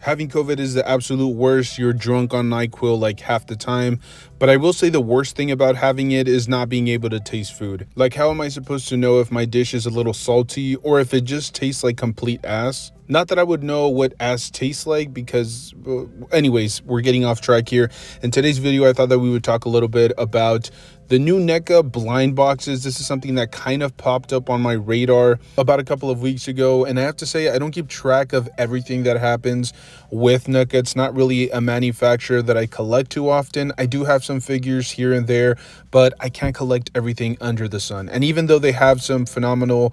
Having COVID is the absolute worst. You're drunk on NyQuil like half the time. But I will say the worst thing about having it is not being able to taste food. Like, how am I supposed to know if my dish is a little salty or if it just tastes like complete ass? Not that I would know what ass tastes like because, anyways, we're getting off track here. In today's video, I thought that we would talk a little bit about the new NECA blind boxes. This is something that kind of popped up on my radar about a couple of weeks ago. And I have to say, I don't keep track of everything that happens with NECA. It's not really a manufacturer that I collect too often. I do have some figures here and there, but I can't collect everything under the sun. And even though they have some phenomenal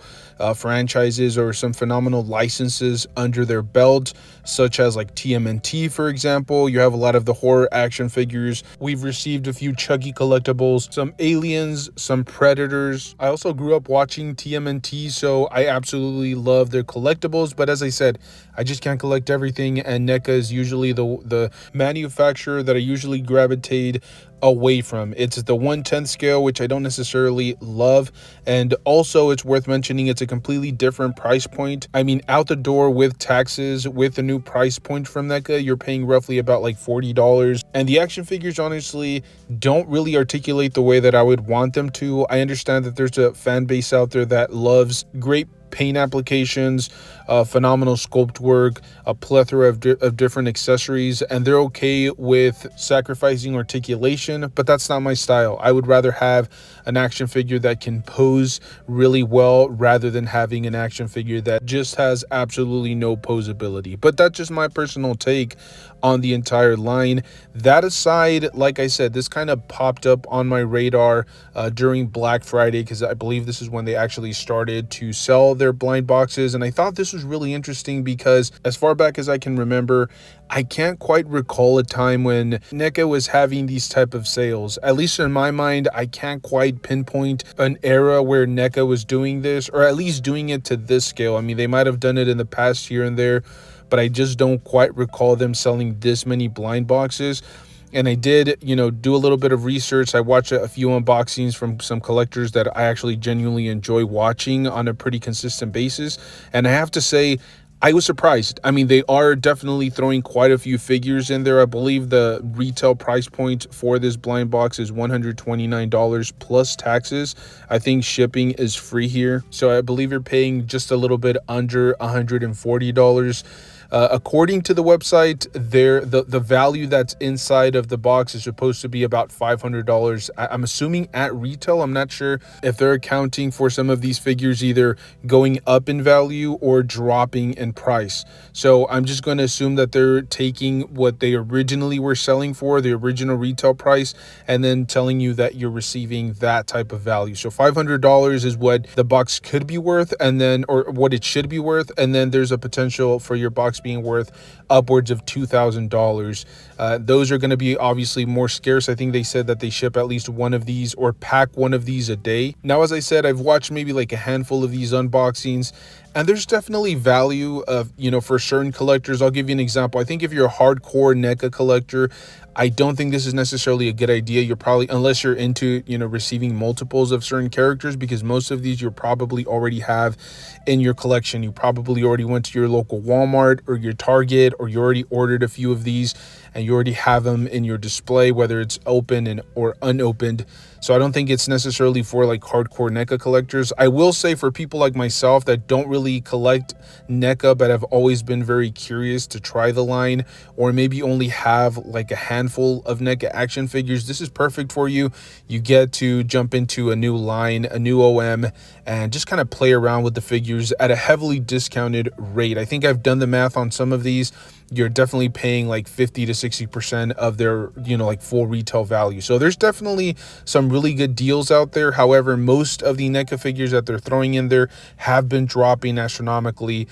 franchises or some phenomenal licenses under their belt, such as like TMNT, for example, you have a lot of the horror action figures. We've received a few Chucky collectibles, some Aliens, some Predators. I also grew up watching TMNT, so I absolutely love their collectibles. But as I said, I just can't collect everything, and NECA is usually the manufacturer that I usually gravitate away from. It's the 1/10 scale, which I don't necessarily love, and also it's worth mentioning it's a completely different price point. I mean, out the door with taxes, with the new price point from NECA, you're paying roughly about like $40, and the action figures honestly don't really articulate the way that I would want them to. I understand that there's a fan base out there that loves great paint applications, phenomenal sculpt work, a plethora of different accessories, and they're okay with sacrificing articulation, but that's not my style. I would rather have an action figure that can pose really well rather than having an action figure that just has absolutely no posability. But that's just my personal take on the entire line. That aside, like I said, this kind of popped up on my radar during Black Friday, because I believe this is when they actually started to sell their blind boxes, and I thought this was really interesting because as far back as I can remember, I can't quite recall a time when NECA was having these type of sales. At least in my mind, I can't quite pinpoint an era where NECA was doing this, or at least doing it to this scale. I mean, they might have done it in the past here and there, but I just don't quite recall them selling this many blind boxes. And I did, do a little bit of research. I watched a few unboxings from some collectors that I actually genuinely enjoy watching on a pretty consistent basis. And I have to say, I was surprised. I mean, they are definitely throwing quite a few figures in there. I believe the retail price point for this blind box is $129 plus taxes. I think shipping is free here. So I believe you're paying just a little bit under $140. According to the website, the value that's inside of the box is supposed to be about $500. I'm assuming at retail. I'm not sure if they're accounting for some of these figures either going up in value or dropping in price. So I'm just going to assume that they're taking what they originally were selling for, the original retail price, and then telling you that you're receiving that type of value. So $500 is what the box could be worth, and then, or what it should be worth, and then there's a potential for your box being worth upwards of $2,000. Those are going to be obviously more scarce. I think they said that they ship at least one of these or pack one of these a day. Now, as I said, I've watched maybe like a handful of these unboxings, and there's definitely value of, for certain collectors. I'll give you an example. I think if you're a hardcore NECA collector, I don't think this is necessarily a good idea. You're probably, unless you're into, receiving multiples of certain characters, because most of these you probably already have in your collection. You probably already went to your local Walmart or your Target, or you already ordered a few of these and you already have them in your display, whether it's open or unopened. So I don't think it's necessarily for like hardcore NECA collectors. I will say for people like myself that don't really collect NECA but have always been very curious to try the line, or maybe only have like a handful of NECA action figures, this is perfect for you. You get to jump into a new line, a new OM, and just kind of play around with the figures at a heavily discounted rate. I think I've done the math on some of these. You're definitely paying like 50 to 60% of their, like full retail value. So there's definitely some really good deals out there. However, most of the NECA figures that they're throwing in there have been dropping astronomically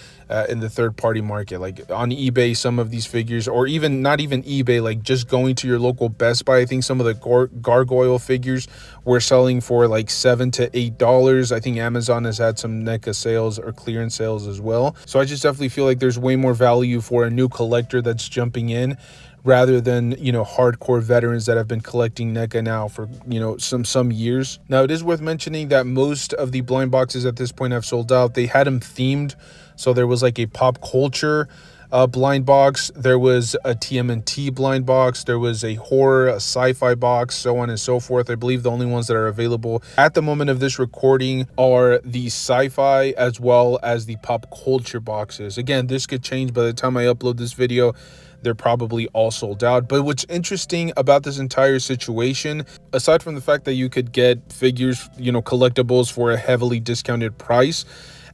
in the third-party market. Like on eBay, some of these figures, or even not even eBay, like just going to your local Best Buy, I think some of the gargoyle figures were selling for like $7 to $8. I think Amazon has had some NECA sales or clearance sales as well. So I just definitely feel like there's way more value for a new collector that's jumping in, rather than hardcore veterans that have been collecting NECA now for some years. Now, it is worth mentioning that most of the blind boxes at this point have sold out. They had them themed, so there was like a pop culture blind box. There was a TMNT blind box. There was a horror, a sci-fi box, so on and so forth. I believe the only ones that are available at the moment of this recording are the sci-fi as well as the pop culture boxes. Again, this could change by the time I upload this video. They're probably all sold out. But what's interesting about this entire situation, aside from the fact that you could get figures, collectibles for a heavily discounted price,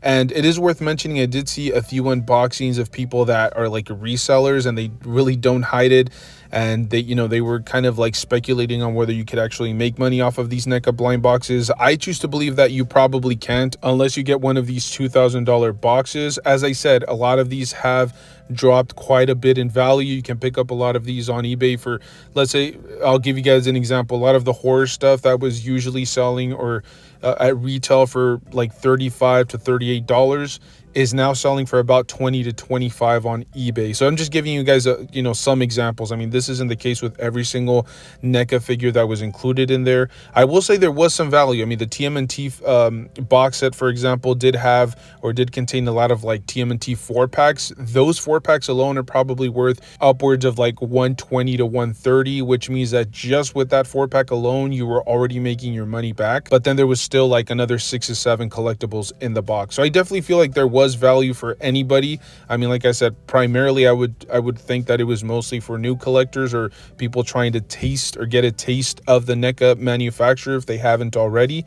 and it is worth mentioning, I did see a few unboxings of people that are like resellers and they really don't hide it. And they were kind of like speculating on whether you could actually make money off of these NECA blind boxes. I choose to believe that you probably can't unless you get one of these $2,000 boxes. As I said, a lot of these have dropped quite a bit in value. You can pick up a lot of these on eBay for, let's say, I'll give you guys an example. A lot of the horror stuff that was usually selling or at retail for like $35 to $38 is now selling for about $20 to $25 on eBay. So I'm just giving you guys some examples. I mean, this isn't the case with every single NECA figure that was included in there. I will say there was some value. I mean, the TMNT box set, for example, did contain a lot of like TMNT 4-packs. Those 4-packs alone are probably worth upwards of like $120 to $130, which means that just with that 4-pack alone, you were already making your money back. But then there was still like another 6 to 7 collectibles in the box. So I definitely feel like there was value for anybody. I mean, like I said, primarily I would think that it was mostly for new collectors or people trying to taste or get a taste of the NECA manufacturer if they haven't already.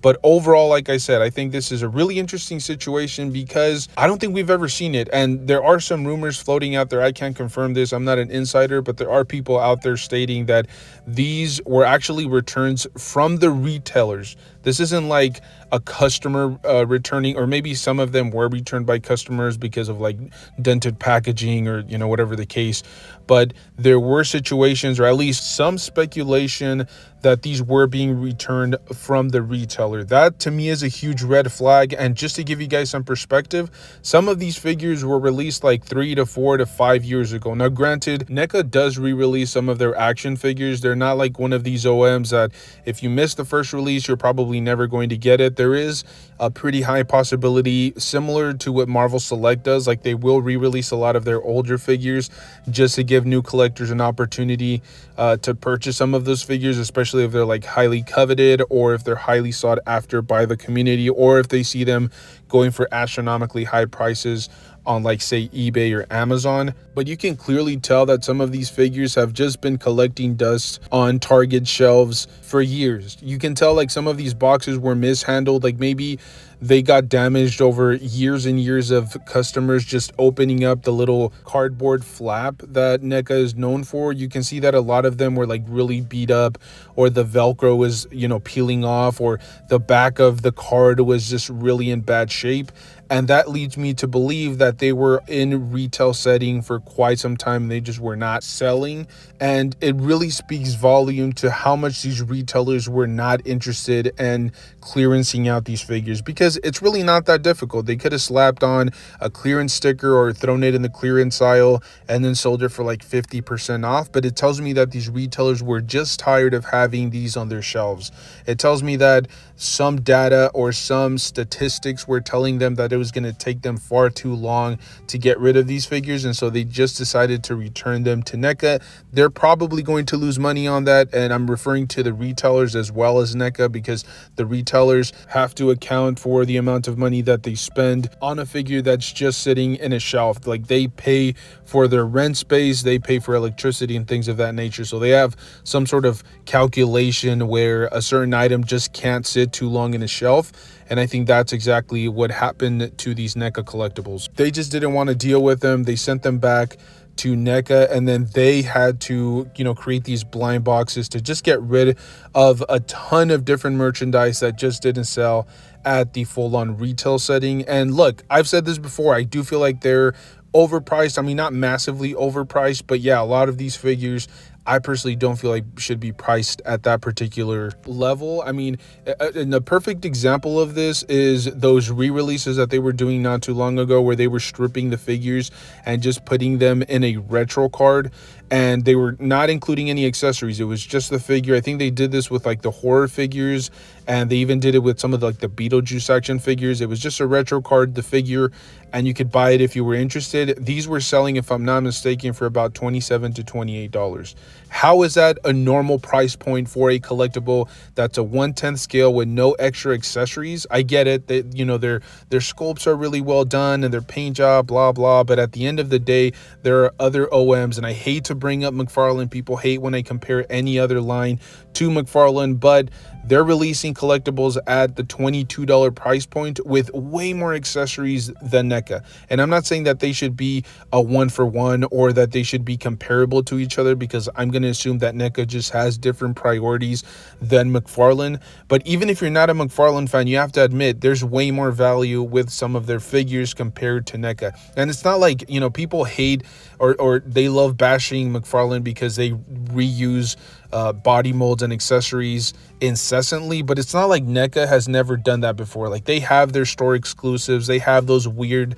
But overall, like I said, I think this is a really interesting situation because I don't think we've ever seen it. And there are some rumors floating out there. I can't confirm this. I'm not an insider, but there are people out there stating that these were actually returns from the retailers. This isn't like a customer returning, or maybe some of them were returned by customers because of like dented packaging or, whatever the case. But there were situations, or at least some speculation, that these were being returned from the retailer. That to me is a huge red flag. And just to give you guys some perspective, some of these figures were released like 3 to 4 to 5 years ago. Now, granted, NECA does re-release some of their action figures. They're not like one of these OMs that if you miss the first release, you're probably never going to get it. There is a pretty high possibility, similar to what Marvel Select does, like they will re-release a lot of their older figures just to give new collectors an opportunity to purchase some of those figures, especially if they're like highly coveted or if they're highly sought after by the community, or if they see them going for astronomically high prices on like say eBay or Amazon. But you can clearly tell that some of these figures have just been collecting dust on Target shelves for years. You can tell like some of these boxes were mishandled, like maybe they got damaged over years and years of customers just opening up the little cardboard flap that NECA is known for. You can see that a lot of them were like really beat up, or the Velcro was, peeling off, or the back of the card was just really in bad shape. And that leads me to believe that they were in retail setting for quite some time. They just were not selling. And it really speaks volume to how much these retailers were not interested in clearancing out these figures, because it's really not that difficult. They could have slapped on a clearance sticker or thrown it in the clearance aisle and then sold it for like 50% off. But it tells me that these retailers were just tired of having these on their shelves. It tells me that some data or some statistics were telling them that it was going to take them far too long to get rid of these figures, and so they just decided to return them to NECA. They're probably going to lose money on that, and I'm referring to the retailers as well as NECA, because the retailers have to account for the amount of money that they spend on a figure that's just sitting in a shelf. Like they pay for their rent space, they pay for electricity and things of that nature, so they have some sort of calculation where a certain item just can't sit too long in a shelf. And I think that's exactly what happened to these NECA collectibles. They just didn't want to deal with them. They sent them back to NECA, and then they had to, create these blind boxes to just get rid of a ton of different merchandise that just didn't sell at the full-on retail setting. And look, I've said this before, I do feel like they're overpriced. I mean, not massively overpriced, but yeah, a lot of these figures I personally don't feel like should be priced at that particular level. I mean, and the perfect example of this is those re-releases that they were doing not too long ago, where they were stripping the figures and just putting them in a retro card, and they were not including any accessories. It was just the figure. I think they did this with like the horror figures, and they even did it with some of the Beetlejuice action figures. It was just a retro card, the figure, and you could buy it if you were interested. These were selling, if I'm not mistaken, for about $27 to $28. How is that a normal price point for a collectible that's a 1/10 scale with no extra accessories? I get it that, their sculpts are really well done and their paint job, blah blah, but at the end of the day, there are other OMs, and I hate to bring up McFarlane. People hate when I compare any other line to McFarlane, but they're releasing collectibles at the $22 price point with way more accessories than NECA. And I'm not saying that they should be a one for one or that they should be comparable to each other, because I'm going to assume that NECA just has different priorities than McFarlane. But even if you're not a McFarlane fan, you have to admit there's way more value with some of their figures compared to NECA. And it's not like, people hate or they love bashing McFarlane because they reuse body molds and accessories incessantly, but it's not like NECA has never done that before. Like, they have their store exclusives, they have those weird,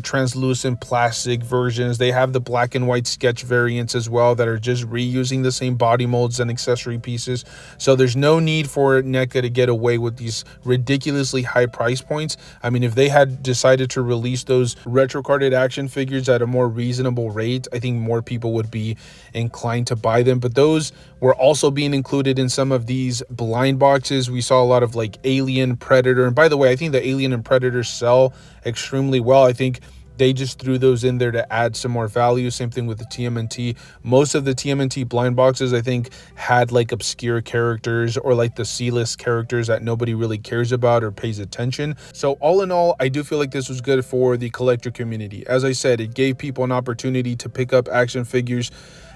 translucent plastic versions, they have the black and white sketch variants as well that are just reusing the same body molds and accessory pieces. So there's no need for NECA to get away with these ridiculously high price points. I mean, if they had decided to release those retro carded action figures at a more reasonable rate, I think more people would be inclined to buy them. But those were also being included in some of these blind boxes. We saw a lot of like Alien, Predator, and by the way, I think the Alien and Predator sell extremely well. I think they just threw those in there to add some more value. Same thing with the TMNT. Most of the TMNT blind boxes, I think, had like obscure characters or like the C-list characters that nobody really cares about or pays attention. So all in all, I do feel like this was good for the collector community. As I said, it gave people an opportunity to pick up action figures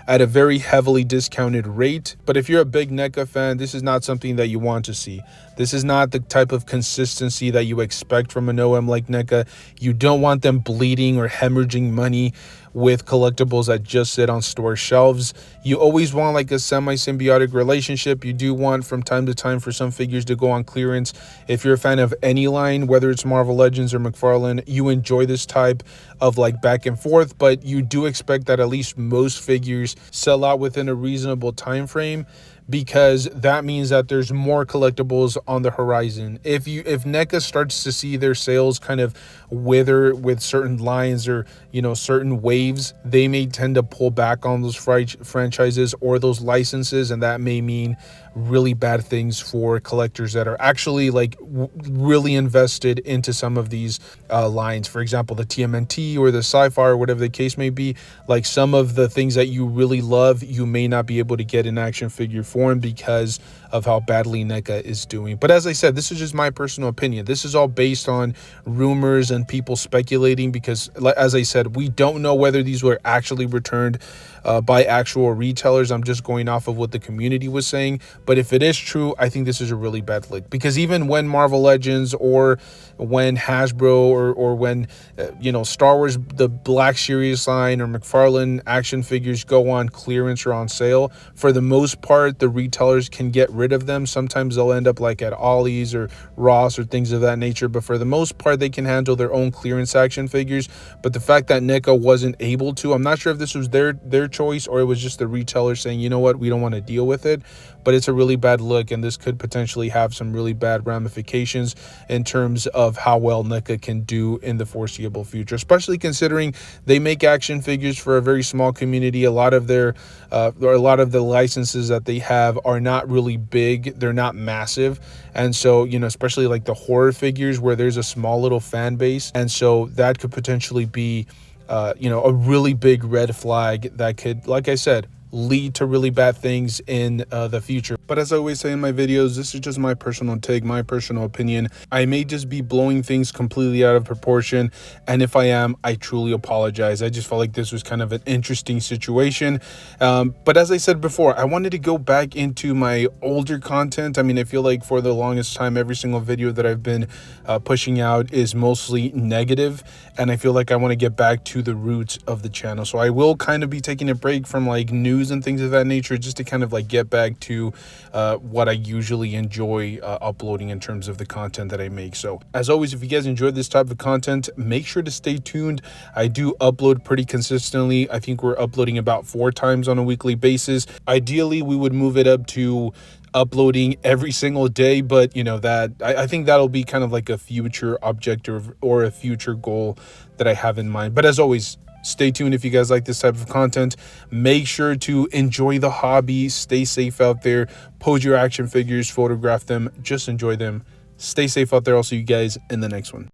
at a very heavily discounted rate. But if you're a big NECA fan, this is not something that you want to see. This is not the type of consistency that you expect from an OM like NECA. You don't want them bleeding or hemorrhaging money with collectibles that just sit on store shelves. You always want like a semi-symbiotic relationship. You do want from time to time for some figures to go on clearance. If you're a fan of any line, whether it's Marvel Legends or McFarlane, you enjoy this type of like back and forth, but you do expect that at least most figures sell out within a reasonable time frame, because that means that there's more collectibles on the horizon. If NECA starts to see their sales kind of wither with certain lines or certain waves, they may tend to pull back on those franchises or those licenses, and that may mean really bad things for collectors that are actually like really invested into some of these lines. For example, the TMNT or the sci-fi or whatever the case may be, like some of the things that you really love, you may not be able to get in action figure form because of how badly NECA is doing. But as I said, this is just my personal opinion. This is all based on rumors and people speculating, because as I said, we don't know whether these were actually returned by actual retailers. I'm just going off of what the community was saying. But if it is true, I think this is a really bad lick, because even when Marvel Legends or when Hasbro or when Star Wars, the Black Series line or McFarlane action figures go on clearance or on sale, for the most part the retailers can get rid of them. Sometimes they'll end up like at Ollie's or Ross or things of that nature, but for the most part they can handle their own clearance action figures. But the fact that NECA wasn't able to, I'm not sure if this was their choice or it was just the retailer saying, you know what, we don't want to deal with it. But it's a really bad look, and this could potentially have some really bad ramifications in terms of how well NECA can do in the foreseeable future, especially considering they make action figures for a very small community. A lot of their or a lot of the licenses that they have are not really big, they're not massive, and so especially like the horror figures where there's a small little fan base, and so that could potentially be a really big red flag that could, like I said, lead to really bad things in the future. But as I always say in my videos, this is just my personal take, my personal opinion. I may just be blowing things completely out of proportion, and if I am, I truly apologize. I just felt like this was kind of an interesting situation. But as I said before, I wanted to go back into my older content. I mean, I feel like for the longest time, every single video that I've been pushing out is mostly negative, and I feel like I want to get back to the roots of the channel. So I will kind of be taking a break from like news and things of that nature, just to kind of like get back to what I usually enjoy uploading in terms of the content that I make. So as always, if you guys enjoyed this type of content, make sure to stay tuned. I do upload pretty consistently. I think we're uploading about 4 times on a weekly basis. Ideally, we would move it up to uploading every single day, but you know, that I think that'll be kind of like a future objective or a future goal that I have in mind. But as always, stay tuned if you guys like this type of content. Make sure to enjoy the hobby, stay safe out there, pose your action figures, photograph them, just enjoy them. Stay safe out there. I'll see you guys in the next one.